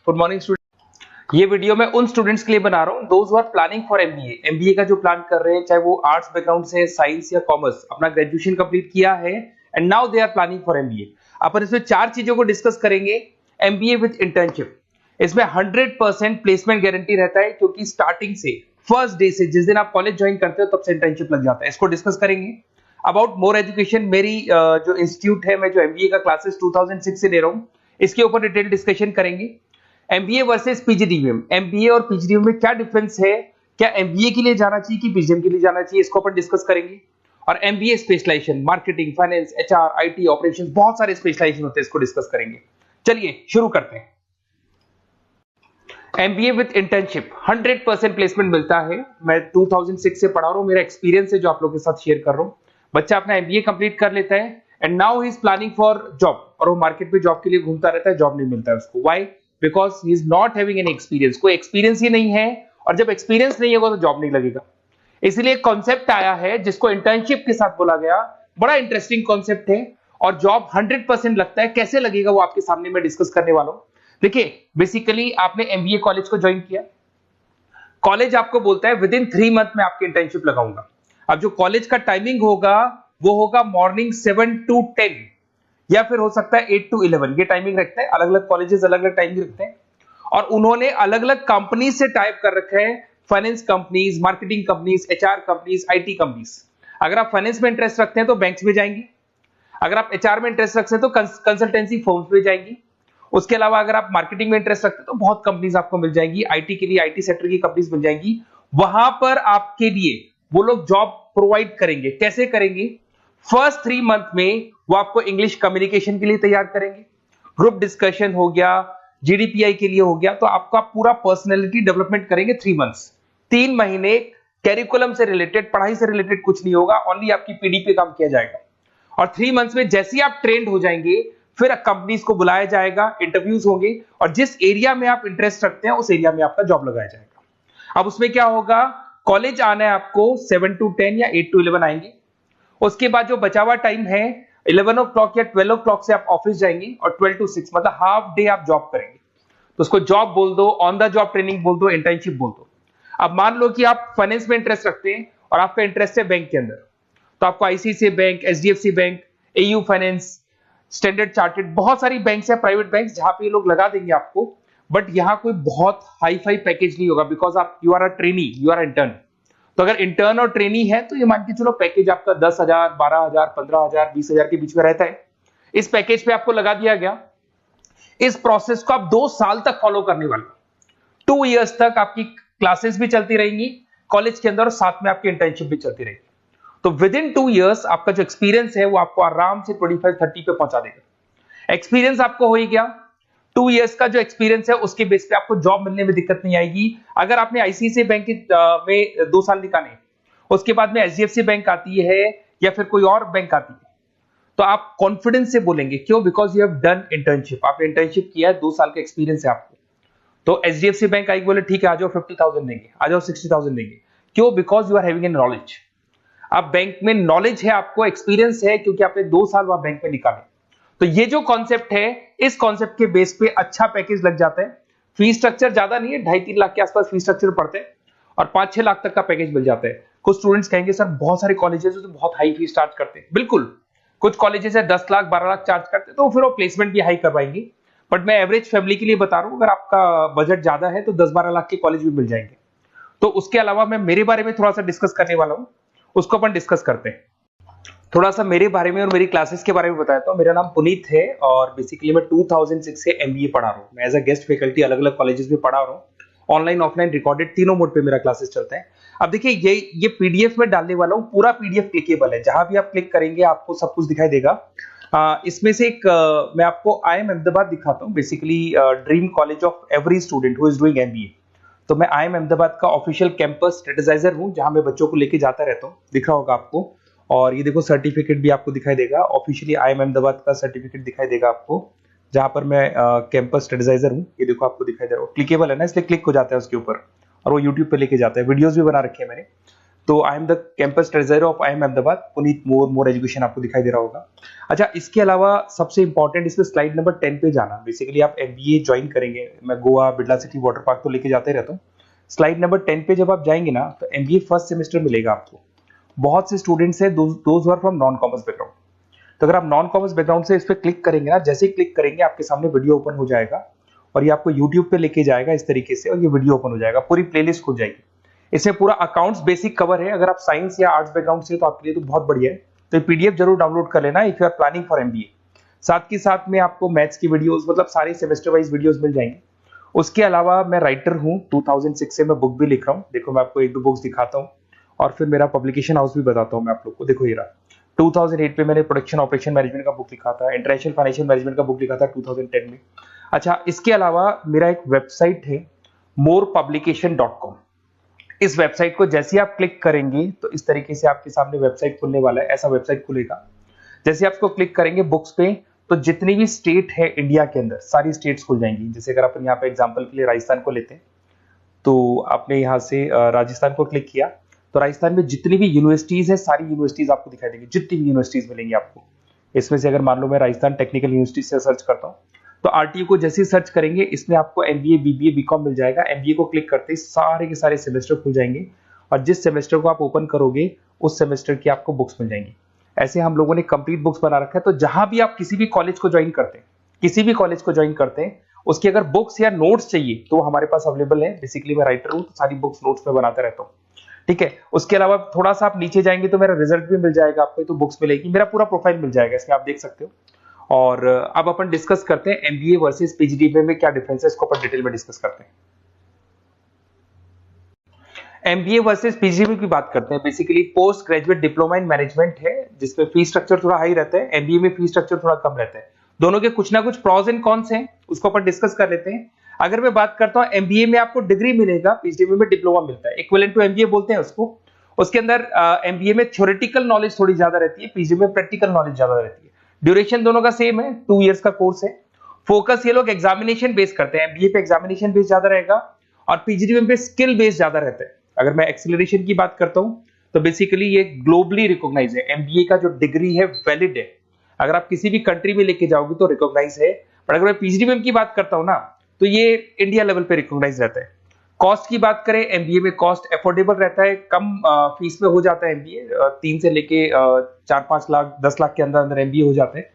Good morning student. ये video मैं उन स्टूडेंट्स के लिए बना रहा हूँ those who are planning for MBA. MBA का जो प्लान कर रहे हैं, चाहे वो आर्ट्स बैकग्राउंड से, साइंस या कॉमर्स, अपना ग्रेजुएशन कंप्लीट किया है and now they are planning for MBA. अपन इसमें 4 चीजों को डिस्कस करेंगे। एमबीए विद इंटर्नशिप, इसमें 100% प्लेसमेंट गारंटी रहता है, क्योंकि स्टार्टिंग से फर्स्ट डे से जिस दिन आप कॉलेज ज्वाइन करते हो तब से इंटर्नशिप लग जाता है। इसको डिस्कस करेंगे। अबाउट मोर एजुकेशन, मेरी जो इंस्टीट्यूट है, मैं जो एमबीए का क्लासेस 2006 से ले रहा हूँ, इसके ऊपर डिटेल डिस्कशन करेंगे। एमबीए वर्सेस पीजीडीएम, एमबीए और पीजीडीएम में क्या डिफरेंस है, क्या एमबीए के लिए जाना चाहिए कि पीजीडीएम के लिए जाना चाहिए, इसको अपन डिस्कस करेंगे। और MBA specialisation, marketing, finance, HR, IT, operations, बहुत सारे स्पेशलाइजेशन होते हैं, इसको डिस्कस करेंगे। चलिए शुरू करते हैं। एमबीए विद इंटर्नशिप 100% प्लेसमेंट मिलता है। मैं 2006 से पढ़ा रहा हूँ, मेरा एक्सपीरियंस है जो आप लोगों के साथ शेयर कर रहा हूँ। बच्चा अपना एमबीए कंप्लीट कर लेता है and now he is planning for job, और वो मार्केट में जॉब के लिए घूमता रहता है, जॉब नहीं मिलता है उसको। Why? Because he is not having any experience. कोई एक्सपीरियंस ही नहीं है, और जब एक्सपीरियंस नहीं होगा तो जॉब नहीं लगेगा। इसलिए एक कॉन्सेप्ट आया है जिसको इंटर्नशिप के साथ बोला गया। बड़ा इंटरेस्टिंग कॉन्सेप्ट है, और जॉब 100% लगता है। कैसे लगेगा वो आपके सामने मैं डिस्कस करने वाला हूं। देखिए, बेसिकली आपने एमबीए कॉलेज को ज्वाइन किया, कॉलेज आपको बोलता है विद इन 3 मंथ में आपकी इंटर्नशिप लगाऊंगा। अब जो कॉलेज का टाइमिंग होगा वो होगा मॉर्निंग 7 to 10, या फिर हो सकता है 8 to 11। ये टाइमिंग रखते हैं, अलग अलग कॉलेजेस अलग अलग टाइमिंग रखते हैं। और उन्होंने अलग अलग कंपनी से टाइप कर रखा है, finance companies, marketing companies, HR companies, IT companies. अगर आप फाइनेंस में इंटरेस्ट रखते हैं तो बैंक्स में जाएंगे, अगर आप एचआर में इंटरेस्ट रखते हैं तो कंसल्टेंसी फर्म्स में जाएंगी। उसके अलावा अगर आप मार्केटिंग में इंटरेस्ट रखते हैं तो बहुत कंपनीज आपको मिल जाएंगी, आईटी के लिए आईटी सेक्टर की कंपनीज मिल जाएंगी। वहां पर आपके लिए वो लोग जॉब प्रोवाइड करेंगे। कैसे करेंगे? फर्स्ट 3 मंथ में वो आपको इंग्लिश कम्युनिकेशन के लिए तैयार करेंगे, ग्रुप डिस्कशन हो गया, जीडीपीआई के लिए हो गया, तो आपका पूरा पर्सनैलिटी डेवलपमेंट करेंगे 3 मंथ्स। 3 महीने कैरिकुलम से रिलेटेड, पढ़ाई से रिलेटेड कुछ नहीं होगा, ओनली आपकी पीडी पे काम किया जाएगा। और 3 मंथ्स में जैसे ही आप ट्रेंड हो जाएंगे, फिर कंपनीज को बुलाया जाएगा, इंटरव्यूज होंगे, और जिस एरिया में आप इंटरेस्ट रखते हैं उस एरिया में आपका जॉब लगाया जाएगा। अब उसमें क्या होगा, कॉलेज आना है आपको 7 to 10 या 8 to 11 आएंगे। उसके बाद जो बचा हुआ टाइम है 11 o'clock या 12 o'clock से आप ऑफिस जाएंगे, और 12 to 6 मतलब हाफ डे आप जॉब करेंगे। तो उसको जॉब बोल दो, ऑन द जॉब ट्रेनिंग बोल दो, इंटर्नशिप बोल दो। अब मान लो कि आप फाइनेंस में इंटरेस्ट रखते हैं और आपका इंटरेस्ट है बैंक के अंदर, तो आपको ICICI bank, HDFC bank, AU finance, standard chartered, बहुत सारी बैंक्स है, प्राइवेट बैंक्स, जहां पे ये लोग लगा देंगे आपको। बट यहाँ कोई बहुत हाई फाई पैकेज नहीं होगा, बिकॉज आप you are a trainee, you are intern. तो अगर इंटर्न और ट्रेनी है तो ये मान के चलो पैकेज आपका 10,000, 12,000, 15,000, 20,000 के बीच में रहता है। इस पैकेज पे आपको लगा दिया गया। इस प्रोसेस को आप 2 साल तक फॉलो करने वाले। 2 इयर्स तक आपकी क्लासेस भी चलती रहेंगी कॉलेज के अंदर, और साथ में आपकी इंटर्नशिप भी चलती रहेगी। तो विद इन 2 इयर्स आपका जो एक्सपीरियंस है वो आपको आराम से 25-30 पे पहुंचा देगा। एक्सपीरियंस आपको हो ही गया। 2 इयर्स का जो एक्सपीरियंस है उसके बेस पे आपको जॉब मिलने में दिक्कत नहीं आएगी। अगर आपने आईसीआईसीआई बैंक में 2 साल निकाले, उसके बाद में एचडीएफसी बैंक आती है या फिर कोई और बैंक आती है, तो आप कॉन्फिडेंस से बोलेंगे। क्यों? Because you have done internship, आपने इंटर्नशिप किया है, 2 साल का एक्सपीरियंस है आपको। तो एचडीएफसी बैंक आएगी, बोले ठीक है आ जाओ 50,000 देंगे, आ जाओ 60,000 देंगे। क्यों? Because you are having an knowledge. अब बैंक में नॉलेज है, आपको एक्सपीरियंस है, क्योंकि आपने 2 साल वहां बैंक में निकाले। तो ये जो कॉन्सेप्ट है, इस कॉन्सेप्ट के बेस पे अच्छा पैकेज लग जाता है। फीस स्ट्रक्चर ज्यादा नहीं है, 2.5-3 लाख के आसपास फीस स्ट्रक्चर पड़ते हैं, और 5-6 लाख तक का पैकेज मिल जाता है। कुछ स्टूडेंट्स कहेंगे सर बहुत सारे कॉलेजेस तो बहुत हाई फीस चार्ज करते हैं। बिल्कुल, कुछ कॉलेजेस है 10 लाख 12 लाख चार्ज करते हैं, तो फिर वो प्लेसमेंट भी हाई करवाएंगे। बट मैं एवरेज फैमिली के लिए बता रहा हूं, अगर आपका बजट ज्यादा है तो 10-12 लाख के कॉलेज भी मिल जाएंगे। तो उसके अलावा मैं मेरे बारे में थोड़ा सा डिस्कस करने वाला हूं, उसको अपन डिस्कस करते हैं। थोड़ा सा मेरे बारे में और मेरी क्लासेस के बारे में बताता हूं। मेरा नाम पुनीत है, और बेसिकली मैं 2006 से एमबीए पढ़ा रहा हूं। मैं एज अ गेस्ट फैकल्टी अलग अलग कॉलेजेस में पढ़ा रहा हूं। ऑनलाइन, ऑफलाइन, रिकॉर्डेड, तीनों मोड पे मेरा क्लासेस चलता है। अब देखिए, ये पीडीएफ में डालने वाला हूं, पूरा पीडीएफ क्लिकेबल है। जहां भी आप क्लिक करेंगे आपको सब कुछ दिखाई देगा। इसमें से एक मैं आपको आईएम अहमदाबाद दिखाता हूं, basically dream college of every student who is doing MBA. तो मैं आईएम अहमदाबाद का ऑफिशियल कैंपस स्ट्रेटेजाइजर हूं, जहां मैं बच्चों को लेके जाता रहता हूं। दिख रहा होगा आपको, और ये देखो सर्टिफिकेट भी आपको दिखाई देगा, ऑफिशियली आईएम अहमदाबाद का सर्टिफिकेट दिखाई देगा आपको, जहां पर मैं कैंपस स्ट्रेटेजाइजर हूं। ये देखो आपको दिखाई दे रहा है, क्लिकेबल है ना, इसलिए क्लिक हो जाता है उसके ऊपर, और वो यूट्यूब पे लेके जाता है। वीडियोस भी बना रखे हैं मैंने। तो I am the campus treasurer of IIM Ahmedabad, Puneet more education आपको दिखाई दे रहा होगा। अच्छा, इसके अलावा सबसे इंपॉर्टेंट इसमें स्लाइड नंबर 10 पे जाना। बेसिकली आप MBA ज्वाइन करेंगे, मैं Goa, Birla city, water park तो लेके जाते रहता हूँ। स्लाइड नंबर 10 पे जब आप जाएंगे ना, तो MBA फर्स्ट सेमेस्टर मिलेगा आपको। बहुत से स्टूडेंट्स हैं those are from non commerce background. तो अगर आप नॉन कॉमर्स बैकग्राउंड से इस पर क्लिक करेंगे ना, जैसे ही क्लिक करेंगे आपके सामने वीडियो ओपन हो जाएगा और ये आपको यूट्यूब पे लेके जाएगा इस तरीके से, और ये वीडियो ओपन हो जाएगा, पूरी प्लेलिस्ट खुल जाएगी। इसमें पूरा अकाउंट्स बेसिक कवर है। अगर आप साइंस या आर्ट्स बैकग्राउंड से तो आपके लिए तो बहुत बढ़िया है। तो PDF जरूर डाउनलोड कर लेना if you are planning for MBA। साथ के साथ में आपको मैथ्स की वीडियोस, मतलब सारे सेमेस्टर वाइज वीडियोस मिल जाएंगे। उसके अलावा मैं राइटर हूँ, 2006 से मैं बुक भी लिख रहा हूँ। देखो मैं आपको 1-2 बुक्स दिखाता हूँ और फिर मेरा पब्लिकेशन हाउस भी बताता हूँ मैं आप लोग को। देखो ये रहा, 2008 में मैंने प्रोडक्शन ऑपरेशन मैनेजमेंट का बुक लिखा था, इंटरनेशनल फाइनेंशियल मैनेजमेंट का बुक लिखा था 2010 में। अच्छा, इसके अलावा मेरा एक वेबसाइट है morepublication.com। इस वेबसाइट को जैसे आप क्लिक करेंगे तो इस तरीके से आपके सामने वेबसाइट खुलने वाला है, ऐसा वेबसाइट खुलेगा। जैसे आप इसको क्लिक करेंगे बुक्स पे, तो जितनी भी स्टेट है इंडिया के अंदर सारी स्टेट्स खुल जाएंगी। जैसे अगर अपन यहाँ पे एग्जांपल के लिए राजस्थान को लेते हैं, तो आपने यहाँ से राजस्थान को क्लिक किया तो राजस्थान में जितनी भी यूनिवर्सिटीज है सारी यूनिवर्सिटीज आपको दिखाई देंगी, जितनी भी यूनिवर्सिटीज मिलेंगी आपको। इसमें से अगर मान लो मैं राजस्थान टेक्निकल यूनिवर्सिटी से सर्च करता हूँ, तो RTU को जैसे ही सर्च करेंगे इसमें आपको MBA, BBA, BCom मिल जाएगा। MBA को क्लिक करते ही सारे के सारे सेमेस्टर खुल जाएंगे और जिस सेमेस्टर को आप ओपन करोगे उस सेमेस्टर की आपको बुक्स मिल जाएंगी। ऐसे हम लोगों ने कंप्लीट बुक्स बना रखा है। तो जहां भी आप किसी भी कॉलेज को ज्वाइन करते हैं, उसकी अगर बुक्स या नोट्स चाहिए तो हमारे पास अवेलेबल है। बेसिकली मैं राइटर हूं तो सारी बुक्स नोट्स में बनाता रहता हूँ, ठीक है। उसके अलावा थोड़ा सा आप नीचे जाएंगे तो मेरा रिजल्ट भी मिल जाएगा आपको, तो बुक्स मिलेगी, मेरा पूरा प्रोफाइल मिल जाएगा, इसमें आप देख सकते हो। और अब अपन डिस्कस करते हैं MBA वर्सेस PGDBA में क्या डिफरेंस है, इसको अपन डिटेल में डिस्कस करते हैं। MBA वर्सेस PGDBA की बात करते हैं। Basically post graduate diploma in management है, जिसमें फी स्ट्रक्चर थोड़ा हाई रहता है, MBA में फी स्ट्रक्चर थोड़ा कम रहता है। दोनों के कुछ ना कुछ प्रॉस एंड कॉन्स हैं, उसको अपन डिस्कस कर लेते हैं। अगर मैं बात करता हूं MBA में आपको डिग्री मिलेगा, PGDBA में डिप्लोमा मिलता है, इक्विवेलेंट टू MBA बोलते हैं उसको। उसके अंदर MBA में थ्योरेटिकल नॉलेज थोड़ी ज्यादा रहती है, PGDBA में प्रैक्टिकल नॉलेज ज्यादा रहती है। ड्यूरेशन दोनों का सेम है, 2 इयर्स का कोर्स है। फोकस ये लोग एग्जामिनेशन बेस करते हैं, MBA पे एग्जामिनेशन बेस ज्यादा रहेगा और PGDBA पे स्किल बेस ज्यादा रहता है। अगर मैं एक्सेलरेशन की बात करता हूं तो बेसिकली ये ग्लोबली रिकॉग्नाइज है, MBA का जो डिग्री है वैलिड है। अगर आप किसी भी कंट्री में लेके जाओगे तो रिकॉग्नाइज है, पर अगर मैं PGDBA की बात करता हूं ना, तो ये इंडिया लेवल पे रिकॉग्नाइज रहता है। कॉस्ट की बात करें, MBA में कॉस्ट अफोर्डेबल रहता है, कम फीस में हो जाता है MBA, 3 से लेके 4-5 लाख 10 लाख के अंदर अंदर MBA हो जाते हैं।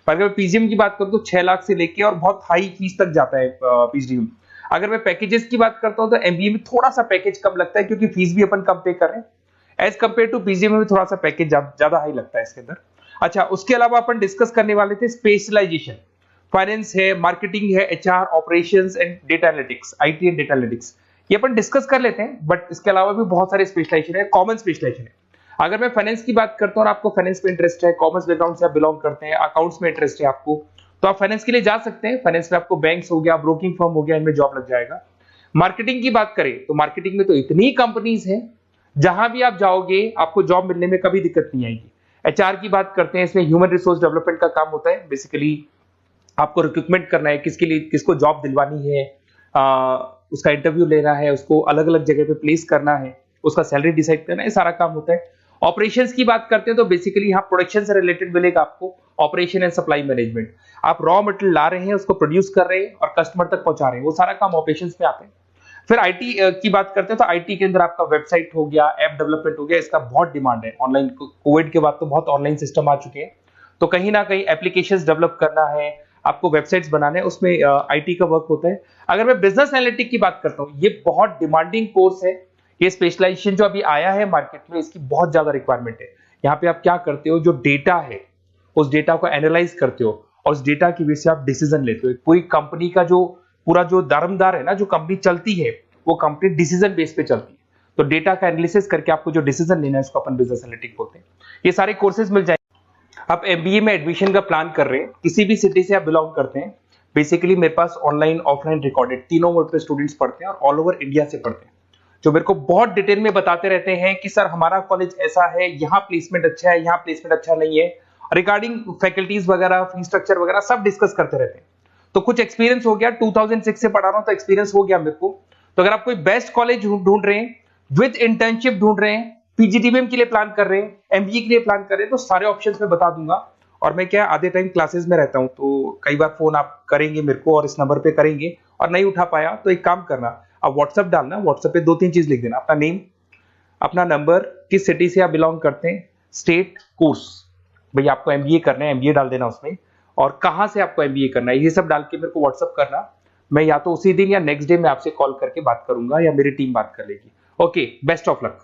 पर अगर मैं PGDBA की बात करूं तो 6 लाख से लेके और बहुत हाई फीस तक जाता है PGDBA। अगर मैं पैकेजेस की बात करता हूं तो MBA में थोड़ा सा पैकेज कम लगता है, क्योंकि फीस भी अपन कम पे कर रहे हैं। एज कंपेयर टू PGDBA में थोड़ा सा पैकेज ज्यादा हाई लगता है इसके अंदर। अच्छा, उसके अलावा अपन डिस्कस करने वाले थे स्पेशलाइजेशन। फाइनेंस है, मार्केटिंग है, HR, operations and data analytics, IT and data analytics, ये अपन डिस्कस कर लेते हैं। बट इसके अलावा भी बहुत सारे स्पेशलाइजेशन है, कॉमन स्पेशलाइजेशन है। अगर मैं फाइनेंस की बात करता हूं और आपको फाइनेंस में इंटरेस्ट है, कॉमर्स बैकग्राउंड से आप बिलोंग करते हैं, अकाउंट्स में इंटरेस्ट है आपको, तो आप फाइनेंस के लिए जा सकते हैं। फाइनेंस में आपको बैंक्स हो गया, ब्रोकिंग फर्म हो गया, इनमें जॉब लग जाएगा। मार्केटिंग की बात करें तो मार्केटिंग में तो इतनी कंपनीज हैं, जहां भी आप जाओगे आपको जॉब मिलने में कभी दिक्कत नहीं आएगी। HR की बात करते हैं, इसमें ह्यूमन रिसोर्स डेवलपमेंट का काम होता है। बेसिकली आपको रिक्रूटमेंट करना है, किसके लिए किसको जॉब दिलवानी है, उसका इंटरव्यू लेना है, उसको अलग अलग जगह पे प्लेस करना है, उसका सैलरी डिसाइड करना है, सारा काम होता है। ऑपरेशंस की बात करते हैं तो बेसिकली यहाँ प्रोडक्शन से रिलेटेड मिलेगा आपको, ऑपरेशन एंड सप्लाई मैनेजमेंट। आप रॉ मटेरियल ला रहे हैं, उसको प्रोड्यूस कर रहे हैं और कस्टमर तक पहुंचा रहे हैं, वो सारा काम ऑपरेशंस में आते हैं। फिर IT की बात करते हैं तो IT के अंदर आपका वेबसाइट हो गया, ऐप डेवलपमेंट हो गया, इसका बहुत डिमांड है। ऑनलाइन कोविड के बाद तो बहुत ऑनलाइन सिस्टम आ चुके हैं, तो कहीं ना कहीं एप्लीकेशंस डेवलप करना है, आपको वेबसाइट्स बनाने, उसमें IT का वर्क होता है। अगर मैं बिजनेस एनालिटिक की बात करता हूँ, ये बहुत डिमांडिंग कोर्स है। ये स्पेशलाइजेशन जो अभी आया है मार्केट में, इसकी बहुत ज्यादा रिक्वायरमेंट है। यहाँ पे आप क्या करते हो, जो डेटा है उस डेटा को एनालाइज करते हो और उस डेटा की वजह से आप डिसीजन लेते हो। पूरी कंपनी का जो पूरा जो दारोमदार है ना, जो कंपनी चलती है वो कंपनी डिसीजन बेस पे चलती है। तो डेटा का एनालिसिस करके आपको जो डिसीजन लेना है उसको अपन बिजनेस एनालिटिक बोलते हैं। ये सारे कोर्सेज मिल जाएंगे। आप MBA में एडमिशन का प्लान कर रहे हैं, किसी भी सिटी से आप बिलोंग करते हैं, बेसिकली मेरे पास ऑनलाइन ऑफलाइन रिकॉर्डेड तीनों मोड पे स्टूडेंट्स पढ़ते हैं और ऑल ओवर इंडिया से पढ़ते हैं, जो मेरे को बहुत डिटेल में बताते रहते हैं कि सर हमारा कॉलेज ऐसा है, यहाँ प्लेसमेंट अच्छा है, यहाँ प्लेसमेंट अच्छा नहीं है, रिगार्डिंग फैकल्टीज वगैरह, फी स्ट्रक्चर वगैरह सब डिस्कस करते रहते हैं। तो कुछ एक्सपीरियंस हो गया, 2006 से पढ़ा रहा हूं तो एक्सपीरियंस हो गया मेरे को। तो अगर आप कोई बेस्ट कॉलेज ढूंढ रहे हैं, विद इंटर्नशिप ढूंढ रहे हैं, पीजीडीबीएम के लिए प्लान कर रहे हैं, एमबीए के लिए प्लान कर रहे हैं, तो सारे ऑप्शंस मैं बता दूंगा। और मैं क्या आधे टाइम क्लासेस में रहता हूं, तो कई बार फोन आप करेंगे मेरे को और इस नंबर पे करेंगे और नहीं उठा पाया तो एक काम करना, आप व्हाट्सएप डालना, व्हाट्सएप पे 2-3 चीज लिख देना, अपना नेम, अपना नंबर, किस सिटी से आप बिलोंग करते हैं, स्टेट, कोर्स, भैया आपको एमबीए करना है एमबीए डाल देना उसमें, और कहां से आपको एमबीए करना है, ये सब डाल के मेरे को व्हाट्सएप करना। मैं या तो उसी दिन या नेक्स्ट डे में आपसे कॉल करके बात करूंगा या मेरी टीम बात कर लेगी। Okay, best of luck.